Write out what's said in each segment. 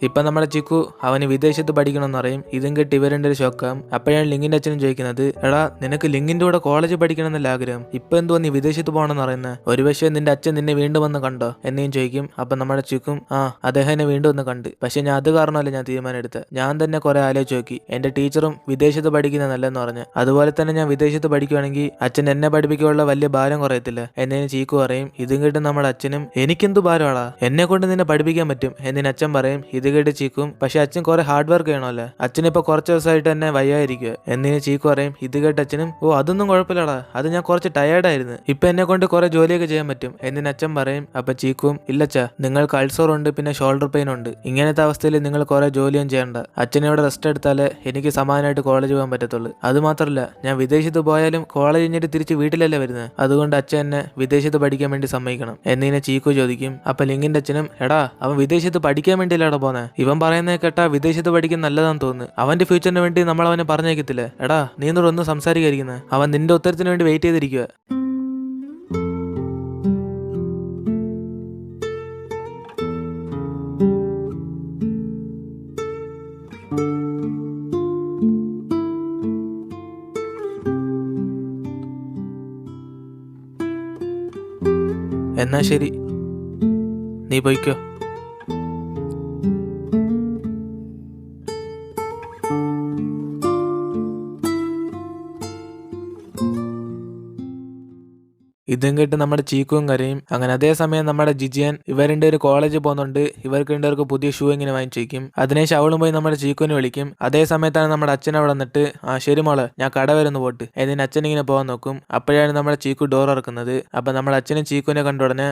ഇപ്പൊ നമ്മുടെ ചിക്കു അവന് വിദേശത്ത് പഠിക്കണമെന്ന് പറയും. ഇതും കേട്ട് ഇവരുടെ ഒരു ഷോക്കാം. അപ്പോഴാണ് ലിങ്കിന്റെ അച്ഛനും ചോദിക്കുന്നത്, എടാ നിനക്ക് ലിങ്കിന്റെ കൂടെ കോളേജ് പഠിക്കണം എന്നല്ല ആഗ്രഹം, ഇപ്പൊ എന്തോ നീ വിദേശത്ത് പോകണമെന്ന് പറയുന്നത്, ഒരു പക്ഷേ നിന്റെ അച്ഛൻ നിന്നെ വീണ്ടും വന്ന് കണ്ടോ എന്നും ചോദിക്കും. അപ്പൊ നമ്മുടെ ചിക്കും അദ്ദേഹം എന്നെ വീണ്ടും ഒന്ന് കണ്ട്, പക്ഷെ ഞാൻ അത് കാരണമല്ല ഞാൻ തീരുമാനം എടുത്തത്, ഞാൻ തന്നെ കുറെ ആലോചിച്ച് നോക്കി, എന്റെ ടീച്ചറും വിദേശത്ത് പഠിക്കുന്ന നല്ലതെന്ന് പറഞ്ഞു, അതുപോലെ തന്നെ ഞാൻ വിദേശത്ത് പഠിക്കുകയാണെങ്കിൽ അച്ഛൻ എന്നെ പഠിപ്പിക്കാനുള്ള വലിയ ഭാരം കുറയത്തില്ല എന്നതിന് ചീക്കു പറയും. ഇതും കേട്ട് നമ്മുടെ അച്ഛനും, എനിക്കെന്തു ഭാരമാടാ, എന്നെ കൊണ്ട് നിന്നെ പഠിപ്പിക്കാൻ പറ്റും എന്നതിന് അച്ഛൻ പറയും. ഇത് കേട്ട് ചീക്കും, പക്ഷെ അച്ഛൻ കുറെ ഹാർഡ് വർക്ക് ചെയ്യണമല്ലോ, അച്ഛനിപ്പോ കുറച്ച് ദിവസമായിട്ട് തന്നെ വയ്യായിരിക്കുക എന്നതിന് ചീക്കു പറയും. ഇത് കേട്ട് അച്ഛനും, ഓ അതൊന്നും കുഴപ്പമില്ലടാ, അത് ഞാൻ കുറച്ച് ടയേർഡായിരുന്നു, ഇപ്പൊ എന്നെ കൊണ്ട് കുറെ ജോലിയൊക്കെ ചെയ്യാൻ പറ്റും എന്നതിന് അച്ഛൻ പറയും. അപ്പൊ ചീക്കും, ഇല്ലച്ചാ നിങ്ങൾക്ക് അൾസർ ഉണ്ട്, പിന്നെ ഷോൾഡർ പെയിൻ ഉണ്ട്, ഇങ്ങനത്തെ അവസ്ഥയിൽ നിങ്ങൾ കുറെ ജോലിയും ചെയ്യണ്ട, അച്ഛനോട് റെസ്റ്റ് എടുത്താലേ എനിക്ക് സമാനമായിട്ട് കോളേജ് പോകാൻ പറ്റത്തുള്ളൂ, അത് മാത്രമല്ല ഞാൻ വിദേശത്ത് പോയാലും കോളേജ് കഴിഞ്ഞിട്ട് തിരിച്ച് വീട്ടിലല്ലേ വരുന്നത്, അതുകൊണ്ട് അച്ഛൻ എന്നെ വിദേശത്ത് പഠിക്കാൻ വേണ്ടി സമ്മതിക്കണം എന്നതിനെ ചീക്കു ചോദിക്കും. അപ്പൊ ലിങ്കിന്റെ അച്ഛനും, എടാ അവൻ വിദേശത്ത് പഠിക്കാൻ വേണ്ടിയല്ലേടാ പോന്നെ, ഇവൻ പറയുന്നത് കേട്ടാ വിദേശത്ത് പഠിക്കാൻ നല്ലതാന്ന് തോന്നുന്നു, അവന്റെ ഫ്യൂച്ചറിന് വേണ്ടി നമ്മൾ അവനെ പറഞ്ഞേക്കത്തില്ലേ, എടാ നീ എന്നോട് ഒന്നും സംസാരിക്കാതിരിക്കുന്നത്, അവൻ നിന്റെ ഉത്തരത്തിന് വേണ്ടി വെയിറ്റ് ചെയ്തിരിക്കുക. എന്നാ ശരി, നീ പോയിക്കോ. ഇതും കേട്ട് നമ്മുടെ ചീക്കുവും കരയും. അങ്ങനെ അതേസമയം നമ്മുടെ ജിജിയൻ ഇവരുടെ ഒരു കോളേജ് പോകുന്നുണ്ട്, ഇവർക്ക് രണ്ടുപേർക്ക് പുതിയ ഷൂ ഇങ്ങനെ വാങ്ങിച്ചു വയ്ക്കും. അതിനുശേഷം അവളും പോയി നമ്മുടെ ചീക്കുവിനെ വിളിക്കും. അതേ സമയത്താണ് നമ്മുടെ അച്ഛൻ അവിടെ വന്നിട്ട്, ശരി മോളെ ഞാൻ കട വരുന്നു പോട്ട് എന്നതിന് അച്ഛൻ ഇങ്ങനെ പോകാൻ നോക്കും. അപ്പോഴാണ് നമ്മുടെ ചീക്കു ഡോർ ഇറക്കുന്നത്. അപ്പൊ നമ്മുടെ അച്ഛനും ചീക്കുവിനെ കണ്ട ഉടനെ,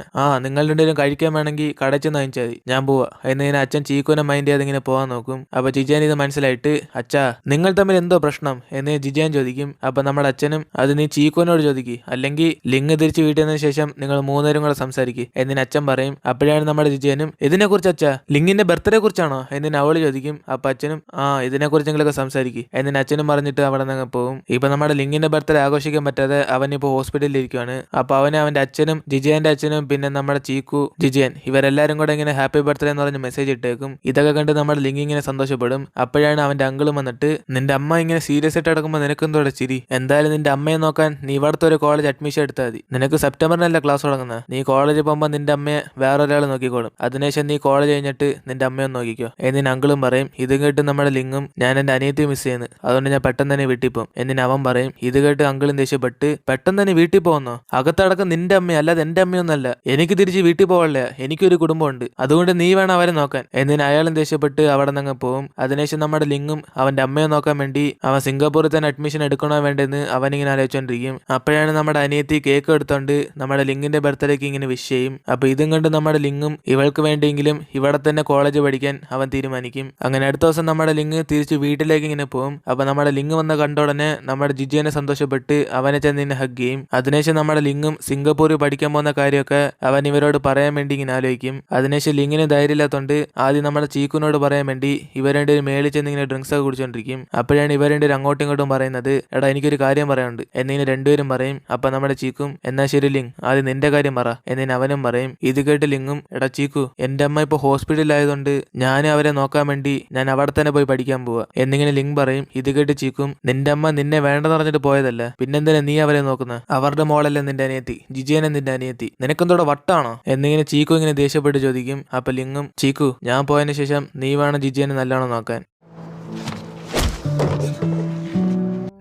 നിങ്ങൾ രണ്ടുപേരും കഴിക്കാൻ വേണമെങ്കിൽ കടയിൽ ചെന്ന് വാങ്ങിച്ചാൽ മതി, ഞാൻ പോവാ എന്നതിന് അച്ഛൻ ചീക്കുവിനെ മൈൻഡ് ചെയ്യാതെ ഇങ്ങനെ പോകാൻ നോക്കും. അപ്പൊ ജിജിയൻ ഇത് മനസ്സിലായിട്ട്, അച്ഛാ നിങ്ങൾ തമ്മിൽ എന്തോ പ്രശ്നം എന്ന് ജിജിയൻ ചോദിക്കും. അപ്പൊ നമ്മുടെ അച്ഛനും, അത് നീ ചീക്കുവിനോട് ചോദിക്കും, അല്ലെങ്കിൽ ലിങ് തിരിച്ച് വീട്ടിൽ ശേഷം നിങ്ങൾ മൂന്നുപേരും കൂടെ സംസാരിക്കും എന്നതിന് അച്ഛൻ പറയും. അപ്പോഴാണ് നമ്മുടെ ജിജിയനും, ഇതിനെ കുറിച്ച് അച്ഛാ, ലിങ്ങിന്റെ ബർത്ത്ഡേ കുറിച്ചാണോ എന്നതിന് അവള് ചോദിക്കും. അപ്പൊ അച്ഛനും, ഇതിനെ കുറിച്ചെങ്കിലൊക്കെ സംസാരിക്കും എന്നതിന് അച്ഛനും പറഞ്ഞിട്ട് അവിടെ നിന്ന് പോകും. ഇപ്പൊ നമ്മുടെ ലിങ്ങിന്റെ ബർത്ത്ഡേ ആഘോഷിക്കാൻ പറ്റാതെ അവൻ ഇപ്പൊ ഹോസ്പിറ്റലിൽ ഇരിക്കുവാണ്. അപ്പൊ അവന്റെ അച്ഛനും ജിജിയന്റെ അച്ഛനും പിന്നെ നമ്മുടെ ചീക്കു, ജിജിയൻ ഇവരെല്ലാരും കൂടെ ഇങ്ങനെ ഹാപ്പി ബർത്ത്ഡേ എന്ന് പറഞ്ഞ് മെസ്സേജ് ഇട്ടേക്കും. ഇതൊക്കെ കണ്ട് നമ്മുടെ ലിങ് ഇങ്ങനെ സന്തോഷപ്പെടും. അപ്പോഴാണ് അവന്റെ അങ്കിളും വന്നിട്ട്, നിന്റെ അമ്മ ഇങ്ങനെ സീരിയസ് ആയിട്ട് കിടക്കുമ്പോൾ നിനക്കെന്തോടെ ചിരി, എന്തായാലും നിന്റെ അമ്മയെ നോക്കാൻ നീ ഇവിടുത്തെ ഒരു കോളേജ് അഡ്മിഷൻ എടുത്താൽ മതി, നിനക്ക് സെപ്റ്റംബറിനല്ല ക്ലാസ് തുടങ്ങുന്നത്, നീ കോളേജിൽ പോകുമ്പോൾ നിന്റെ അമ്മയെ വേറൊരാൾ നോക്കിക്കോളും, അതിനുശേഷം നീ കോളേജ് കഴിഞ്ഞിട്ട് നിന്റെ അമ്മയെ നോക്കിക്കോ എന്നിന് അങ്കിളും പറയും. ഇത് കേട്ട് നമ്മുടെ ലിങ്ങും, ഞാൻ എന്റെ അനിയത്തി മിസ് ചെയ്യുന്നു, അതുകൊണ്ട് ഞാൻ പെട്ടെന്ന് തന്നെ വീട്ടിൽ പോകും എന്നിന് അവൻ പറയും. ഇത് കേട്ട് അങ്കിളും ദേഷ്യപ്പെട്ട്, പെട്ടെന്ന് തന്നെ വീട്ടിൽ പോകുന്നോ, അകത്തടക്കം നിന്റെ അമ്മ അല്ലാതെ എന്റെ അമ്മയൊന്നല്ല, എനിക്ക് തിരിച്ച് വീട്ടിൽ പോകാനുള്ള, എനിക്കൊരു കുടുംബമുണ്ട്, അതുകൊണ്ട് നീ വേണം അവരെ നോക്കാൻ എന്നിന് അയാളും ദേഷ്യപ്പെട്ട് അവിടെ നിന്ന് പോകും. അതിനുശേഷം നമ്മുടെ ലിങ്ങും അവന്റെ അമ്മയെ നോക്കാൻ വേണ്ടി അവൻ സിംഗപ്പൂരിൽ തന്നെ അഡ്മിഷൻ എടുക്കണോ വേണ്ടെന്ന് അവനിങ്ങനെ ആലോചിച്ചോണ്ടിരിക്കും. അപ്പോഴാണ് നമ്മുടെ അനിയത്തി കേക്ക് എടുത്തോണ്ട് നമ്മുടെ ലിങ്ങിന്റെ ബർത്ത്ഡേക്ക് ഇങ്ങനെ വിഷ് ചെയ്യും. അപ്പൊ ഇതും കണ്ട് നമ്മുടെ ലിങ്ങും ഇവൾക്ക് വേണ്ടിയെങ്കിലും ഇവിടെ തന്നെ കോളേജ് പഠിക്കാൻ അവൻ തീരുമാനിക്കും. അങ്ങനെ അടുത്ത ദിവസം നമ്മുടെ ലിങ് തിരിച്ച് വീട്ടിലേക്ക് ഇങ്ങനെ പോകും. അപ്പൊ നമ്മുടെ ലിങ് വന്ന കണ്ട ഉടനെ നമ്മുടെ ജിജിയനെ സന്തോഷപ്പെട്ട് അവനെ ചെന്ന് ഹഗ് ചെയ്യും. അതിനുശേഷം നമ്മുടെ ലിങ്ങും സിംഗപ്പൂരിൽ പഠിക്കാൻ പോകുന്ന കാര്യമൊക്കെ അവൻ ഇവരോട് പറയാൻ വേണ്ടി ഇങ്ങനെ ആലോചിക്കും. അതിനുശേഷം ലിങ്ങിന് ധൈര്യമില്ലാത്തോണ്ട് ആദ്യം നമ്മുടെ ചീക്കുനോട് പറയാൻ വേണ്ടി ഇവരുടെ ഒരു മേളിൽ ചെന്ന് ഇങ്ങനെ ഡ്രിങ്ക്സ് ഒക്കെ കുടിച്ചോണ്ടിരിക്കും. അപ്പോഴാണ് ഇവരുടെ ഒരു അങ്ങോട്ടും ഇങ്ങോട്ടും പറയുന്നത്, എടാ എനിക്കൊരു കാര്യം പറയാനുണ്ട് എന്നിങ്ങനെ രണ്ടുപേരും പറയും. അപ്പൊ നമ്മുടെ ചീക്കും, എന്നാ ശരി ലിങ് ആദ്യം നിന്റെ കാര്യം പറ എന്നിന് അവനും പറയും. ഇത് കേട്ട് ലിങ്ങും, എടാ ചീക്കു എന്റെ അമ്മ ഇപ്പൊ ഹോസ്പിറ്റലിലായതുകൊണ്ട് ഞാൻ അവരെ നോക്കാൻ വേണ്ടി ഞാൻ അവിടെ തന്നെ പോയി പഠിക്കാൻ പോവാ എന്നിങ്ങനെ ലിങ് പറയും. ഇത് കേട്ട് ചീക്കും, നിന്റെ അമ്മ നിന്നെ വേണ്ടെന്ന് പറഞ്ഞിട്ട് പോയതല്ല, പിന്നെന്തിനാ നീ അവരെ നോക്കുന്നത്, അവരുടെ മോളല്ലേ നിന്റെ അനിയത്തി, ജിജിയനെ നിന്റെ അനിയത്തി, നിനക്കെന്തോടെ വട്ടാണോ എന്നിങ്ങനെ ചീക്കു ഇങ്ങനെ ദേഷ്യപ്പെട്ട് ചോദിക്കും. അപ്പൊ ലിങ്ങും, ചീക്കു ഞാൻ പോയതിനു ശേഷം നീ വേണം ജിജിയനെ നല്ലോണം നോക്കാൻ,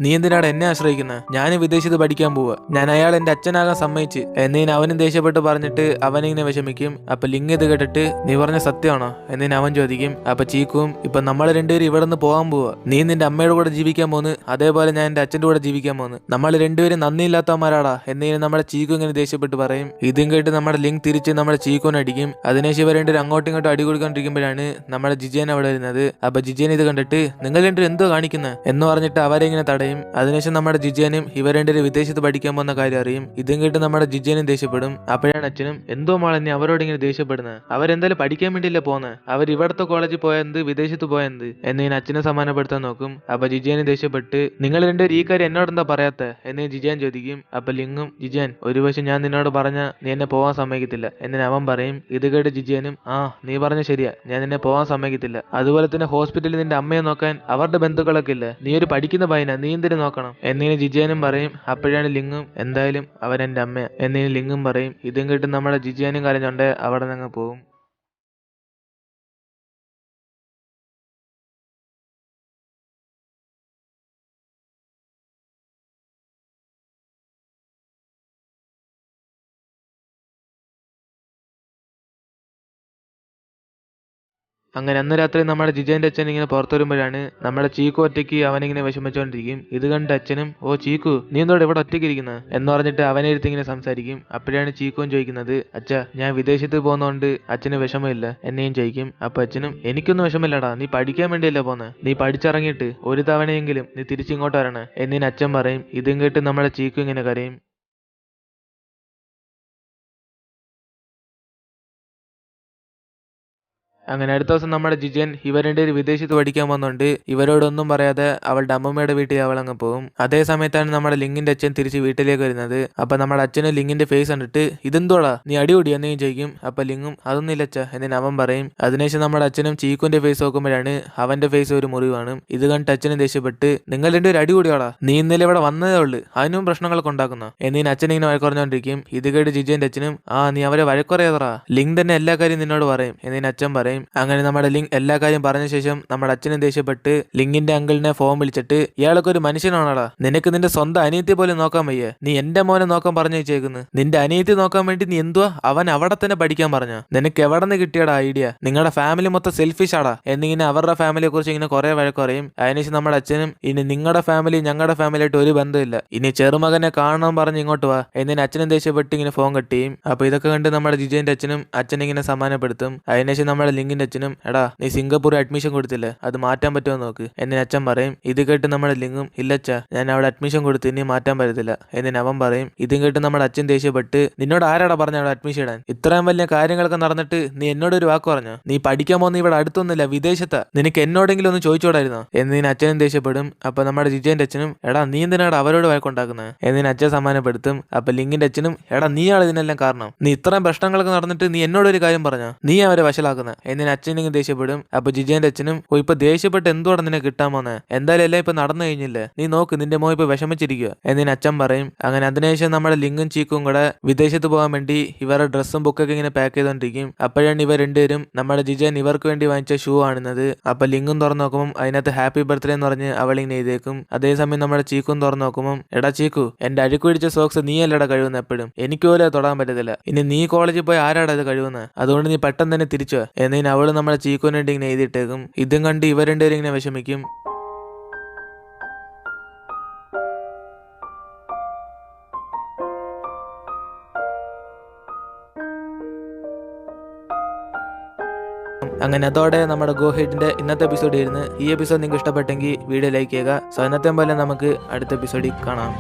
നീ എന്തിനാണ് എന്നെ ആശ്രയിക്കുന്നത്, ഞാൻ വിദേശത്ത് പഠിക്കാൻ പോവുക, ഞാൻ അയാൾ എന്റെ അച്ഛനാകാൻ സമ്മതിച്ച് എന്നതിന് അവനും ദേഷ്യപ്പെട്ട് പറഞ്ഞിട്ട് അവനിങ്ങനെ വിഷമിക്കും. അപ്പൊ ലിങ് ഇത് കേട്ടിട്ട്, നീ പറഞ്ഞ സത്യമാണോ എന്നതിന് അവൻ ചോദിക്കും. അപ്പൊ ചീക്കും, ഇപ്പൊ നമ്മൾ രണ്ടുപേരും ഇവിടെ നിന്ന് പോകാൻ പോവുക, നീ നിന്റെ അമ്മയുടെ കൂടെ ജീവിക്കാൻ പോന്ന്, അതേപോലെ ഞാൻ എന്റെ അച്ഛന്റെ കൂടെ ജീവിക്കാൻ പോന്ന്, നമ്മൾ രണ്ടുപേരും നന്ദിയില്ലാത്തവന്മാരാടാ എന്നതിന് നമ്മുടെ ചീക്കു ഇങ്ങനെ ദേഷ്യപ്പെട്ട് പറയും. ഇതും കേട്ട് നമ്മുടെ ലിങ് തിരിച്ച് നമ്മുടെ ചീക്കുനെ അടിക്കും. അതിനുശേഷം ഇവർ രണ്ടുപേരും അങ്ങോട്ടും ഇങ്ങോട്ടും അടി കൊടുക്കൊണ്ടിരിക്കുമ്പോഴാണ് നമ്മുടെ ജിജിയൻ അവിടെ വരുന്നത്. അപ്പൊ ജിജിയൻ ഇത് കണ്ടിട്ട്, നിങ്ങൾ രണ്ടുപേരും എന്തോ കാണിക്കുന്നത് എന്ന് പറഞ്ഞിട്ട് അവരെ ഇങ്ങനെ തടയും. പറയും. അതിനുശേഷം നമ്മുടെ ജിജേനും ഇവർ രണ്ടുപേരും വിദേശത്ത് പഠിക്കാൻ പോകുന്ന കാര്യം അറിയും. ഇതും കേട്ട് നമ്മുടെ ജിജേനും ദേഷ്യപ്പെടും. അപ്പോഴാണ് അച്ഛനും എന്തോ മോളെ നീ അവരോട് ഇങ്ങനെ ദേഷ്യപ്പെടുന്നത്, അവരെന്തായാലും പഠിക്കാൻ വേണ്ടിയല്ലേ പോകുന്നത്, അവർ ഇവിടുത്തെ കോളേജിൽ പോയെന്ത് വിദേശത്ത് പോയെന്ത് എന്നിങ്ങനെ അച്ഛനെ സമാധാനപ്പെടുത്താൻ നോക്കും. അപ്പൊ ജിജേനും ദേഷ്യപ്പെട്ട് നിങ്ങൾ രണ്ടുപേരും ഈ കാര്യം എന്നോടെന്താ പറയാത്ത എന്ന് ജിജാൻ ചോദിക്കും. അപ്പൊ ലിങ്ങും ജിജാൻ ഒരു പക്ഷെ ഞാൻ നിന്നോട് പറഞ്ഞ നീ എന്നെ പോവാൻ സമ്മതിക്കത്തില്ല എന്നിന് അവൻ പറയും. ഇത് കേട്ട് ജിജാനും നീ പറഞ്ഞ ശരിയാ, ഞാൻ നിന്നെ പോവാൻ സമ്മതിക്കത്തില്ല. അതുപോലെ തന്നെ ഹോസ്പിറ്റലിൽ നിന്റെ അമ്മയെ നോക്കാൻ അവരുടെ ബന്ധുക്കളൊക്കെ ഇല്ല, നീ ഒരു പഠിക്കുന്ന പയ്യനാ, നീ എന്തിനു നോക്കണം എന്നിങ്ങനെ ജിജാനും പറയും. അപ്പോഴാണ് ലിങ്ങും എന്തായാലും അവൻ എന്റെ അമ്മയാ എന്നിങ്ങനെ ലിങ്ങും പറയും. ഇതും കേട്ട് നമ്മുടെ ജിജാനും കരഞ്ഞോണ്ട് അവിടെ നിന്ന് പോകും. അങ്ങനെ അന്ന് രാത്രി നമ്മുടെ ജിജേന്റെ അച്ഛൻ ഇങ്ങനെ പുറത്തു വരുമ്പോഴാണ് നമ്മുടെ ചീക്കു ഒറ്റയ്ക്ക് അവനിങ്ങനെ വിഷമിച്ചോണ്ടിരിക്കും. ഇത് കണ്ട് അച്ഛനും ഓ ചീക്കു നീ എന്തോടെ ഇവിടെ ഒറ്റയ്ക്ക് ഇരിക്കുന്നത് എന്ന് പറഞ്ഞിട്ട് അവനെ ഇരുത്തി ഇങ്ങനെ സംസാരിക്കും. അപ്പോഴാണ് ചീക്കുവും ചോദിക്കുന്നത് അച്ഛാ ഞാൻ വിദേശത്ത് പോകുന്നതുകൊണ്ട് അച്ഛന് വിഷമമില്ല എന്നെയും ചോദിക്കും. അപ്പൊ അച്ഛനും എനിക്കൊന്നും വിഷമില്ലടാ, നീ പഠിക്കാൻ വേണ്ടിയല്ലേ പോകുന്നത്, നീ പഠിച്ചിറങ്ങിയിട്ട് ഒരു തവണയെങ്കിലും നീ തിരിച്ചിങ്ങോട്ട് വരണേ എന്നിന് അച്ഛൻ പറയും. ഇതും കേട്ട് നമ്മുടെ ചീക്കു ഇങ്ങനെ കരയും. അങ്ങനെ അടുത്ത ദിവസം നമ്മുടെ ജിജൻ ഇവരുടെ ഒരു വിദേശത്ത് പഠിക്കാൻ വന്നുകൊണ്ട് ഇവരോടൊന്നും പറയാതെ അവളുടെ അമ്മമ്മയുടെ വീട്ടിൽ അവൾ അങ്ങ് പോകും. അതേ സമയത്താണ് നമ്മുടെ ലിങ്ങിന്റെ അച്ഛൻ തിരിച്ച് വീട്ടിലേക്ക് വരുന്നത്. അപ്പൊ നമ്മുടെ അച്ഛന് ലിങ്ങിന്റെ ഫേസ് കണ്ടിട്ട് ഇതെന്തോടാ നീ അടികൂടി എന്നെയും ചോദിക്കും. അപ്പൊ ലിങ്ങും അതൊന്നും ഇല്ല അച്ഛാ എന്നിന് അവൻ പറയും. അതിനുശേഷം നമ്മുടെ അച്ഛനും ചീക്കുന്റെ ഫേസ് നോക്കുമ്പോഴാണ് അവന്റെ ഫേസ് ഒരു മുറിവാണ്. ഇത് കണ്ടിട്ട് അച്ഛനും ദേഷ്യപ്പെട്ട് നിങ്ങൾ രണ്ടുപേരും അടികൂടിയോടാ, നീ ഇന്നലെ ഇവിടെ വന്നതേ ഉള്ളു അതിനും പ്രശ്നങ്ങളൊക്കെ ഉണ്ടാക്കുന്ന എന്നിന് അച്ഛൻ ഇങ്ങനെ വഴക്കുറഞ്ഞോണ്ടിരിക്കും. ഇത് കേട്ട് ജിജന്റെ അച്ഛനും നീ അവരെ വഴക്കുറയാതറാ, ലിങ് തന്നെ എല്ലാ കാര്യം നിന്നോട് പറയും എന്നിന് അച്ഛൻ പറയും. അങ്ങനെ നമ്മുടെ ലിങ് എല്ലാ കാര്യം പറഞ്ഞ ശേഷം നമ്മുടെ അച്ഛനും ദേഷ്യപ്പെട്ട് ലിങ്ങിന്റെ അങ്കിളിനെ ഫോൺ വിളിച്ചിട്ട് ഇയാളൊക്കെ ഒരു മനുഷ്യനാണടാ, നിനക്ക് നിന്റെ സ്വന്തം അനിയത്തി പോലും നോക്കാൻ വയ്യ, നീ എന്റെ മോനെ നോക്കാൻ പറഞ്ഞു വെച്ചേക്കുന്നു, നിന്റെ അനിയത്തി നോക്കാൻ വേണ്ടി നീ എന്തുവാ അവൻ അവിടെ തന്നെ പഠിക്കാൻ പറഞ്ഞ, നിനക്ക് എവിടെ നിന്ന് കിട്ടിയടാ ഐഡിയ, നിങ്ങളുടെ ഫാമിലി മൊത്തം സെൽഫിഷ് ആടാ എന്നിങ്ങനെ അവരുടെ ഫാമിലിയെ കുറിച്ച് ഇങ്ങനെ കുറെ വഴക്കുറയും. അതിനുശേഷം നമ്മുടെ അച്ഛനും ഇനി നിങ്ങളുടെ ഫാമിലി ഞങ്ങളുടെ ഫാമിലിയായിട്ട് ഒരു ബന്ധമില്ല, ഇനി ചെറുമകനെ കാണണം പറഞ്ഞ് ഇങ്ങോട്ട് വാ എന്നിന് അച്ഛനും ദേഷ്യപ്പെട്ട് ഇങ്ങനെ ഫോൺ കട്ട് ചെയ്യും. അപ്പൊ ഇതൊക്കെ കണ്ട് നമ്മുടെ ജിജന്റെ അച്ഛനും അച്ഛനിങ്ങനെ സമാധാനപ്പെടുത്തും. അതിനുശേഷം നമ്മുടെ ലിങ്കിന്റെ അച്ഛനും എടാ നീ സിംഗപ്പൂർ അഡ്മിഷൻ കൊടുത്തില്ലേ അത് മാറ്റാൻ പറ്റുമോ നോക്ക് എന്നിന് അച്ഛൻ പറയും. ഇത് കേട്ട് നമ്മുടെ ലിങ്ങും ഇല്ലച്ചാ ഞാൻ അവിടെ അഡ്മിഷൻ കൊടുത്ത് ഇനി മാറ്റാൻ പറ്റത്തില്ല എന്നിന് അവൻ പറയും. ഇതും കേട്ട് നമ്മുടെ അച്ഛൻ ദേഷ്യപ്പെട്ട് നിന്നോട് ആരാടാ പറഞ്ഞ അവിടെ അഡ്മിഷൻ ഇടാൻ, ഇത്രയും വലിയ കാര്യങ്ങളൊക്കെ നടന്നിട്ട് നീ എന്നോട് ഒരു വാക്ക് പറഞ്ഞു, നീ പഠിക്കാൻ പോകുന്ന ഇവിടെ അടുത്തൊന്നുമില്ല വിദേശത്താ, നിനക്ക് എന്നോടെങ്കിലും ഒന്ന് ചോദിച്ചോടായിരുന്നോ എന്നിന് അച്ഛനും ദേഷ്യപ്പെടും. അപ്പൊ നമ്മുടെ ജിജന്റെ അച്ഛനും എടാ നീ എന്തിനാടാ അവരോട് വഴക്കുണ്ടാക്കുന്നത് എന്നിന് അച്ഛൻ സമാധാനപ്പെടുത്തും. അപ്പൊ ലിങ്കിന്റെ അച്ഛനും എടാ നീയാണ് ഇതിനെല്ലാം കാരണം, നീ ഇത്രയും പ്രശ്നങ്ങളൊക്കെ നടന്നിട്ട് നീ എന്നോടൊരു കാര്യം പറഞ്ഞ, നീ അവരെ വശലാക്കുന്നത് എന്നിന് അച്ഛൻ ദേഷ്യപ്പെടും. അപ്പൊ ജിജന്റെ അച്ഛനും ഇപ്പൊ ദേഷ്യപ്പെട്ട് എന്തുവാണ് നിന്നെ കിട്ടാൻ പോന്നെ, എന്തായാലും എല്ലാം ഇപ്പൊ നടന്നു കഴിഞ്ഞില്ലേ, നീ നോക്ക് നിന്റെ മോൻ ഇപ്പൊ വിഷമിച്ചിരിക്കുക എന്നിന് അച്ഛൻ പറയും. അങ്ങനെ അതിനുശേഷം നമ്മുടെ ലിങ്ങും ചീക്കും കൂടെ വിദേശത്ത് പോകാൻ വേണ്ടി ഇവരുടെ ഡ്രസ്സും ബുക്കൊക്കെ ഇങ്ങനെ പാക്ക് ചെയ്തോണ്ടിരിക്കും. അപ്പോഴാണ് ഇവർ രണ്ടുപേരും നമ്മുടെ ജിജൻ ഇവർക്ക് വേണ്ടി വാങ്ങിച്ച ഷൂ ആണുന്നത്. അപ്പൊ ലിങ്ങും തുറന്നു നോക്കുമ്പോൾ അതിനകത്ത് ഹാപ്പി ബർത്ത്ഡേ എന്ന് പറഞ്ഞ് അവളിങ്ങനെ എഴുതേക്കും. അതേസമയം നമ്മുടെ ചീക്കും തുറന്നു നോക്കുമ്പോൾ എടാ ചീക്കു എന്റെ അഴുക്ക് പിടിച്ച സോക്സ് നീ അല്ലടാ കഴിവുന്ന, എപ്പോഴും എനിക്ക് പോലും തൊടാൻ പറ്റത്തില്ല, ഇനി നീ കോളേജിൽ പോയി ആരാടാ അത് കഴിവുന്നത്, അതുകൊണ്ട് നീ പെട്ടെന്ന് തന്നെ തിരിച്ചോ എന്നതിന് അവള് നമ്മുടെ ചീക്കുവിന് വേണ്ടി ഇങ്ങനെ എഴുതിയിട്ടേക്കും. ഇതും കണ്ട് ഇവർ രണ്ടുപേരും ഇങ്ങനെ വിഷമിക്കും. അങ്ങനെ അതോടെ നമ്മുടെ ഗോ ഹെഡിന്റെ ഇന്നത്തെ എപ്പിസോഡ് ആയിരുന്നു. ഈ എപ്പിസോഡ് നിങ്ങൾക്ക് ഇഷ്ടപ്പെട്ടെങ്കിൽ വീഡിയോ ലൈക്ക് ചെയ്യുക. സോ ഇന്നത്തെ പോലെ നമുക്ക് അടുത്ത എപ്പിസോഡിൽ കാണാം.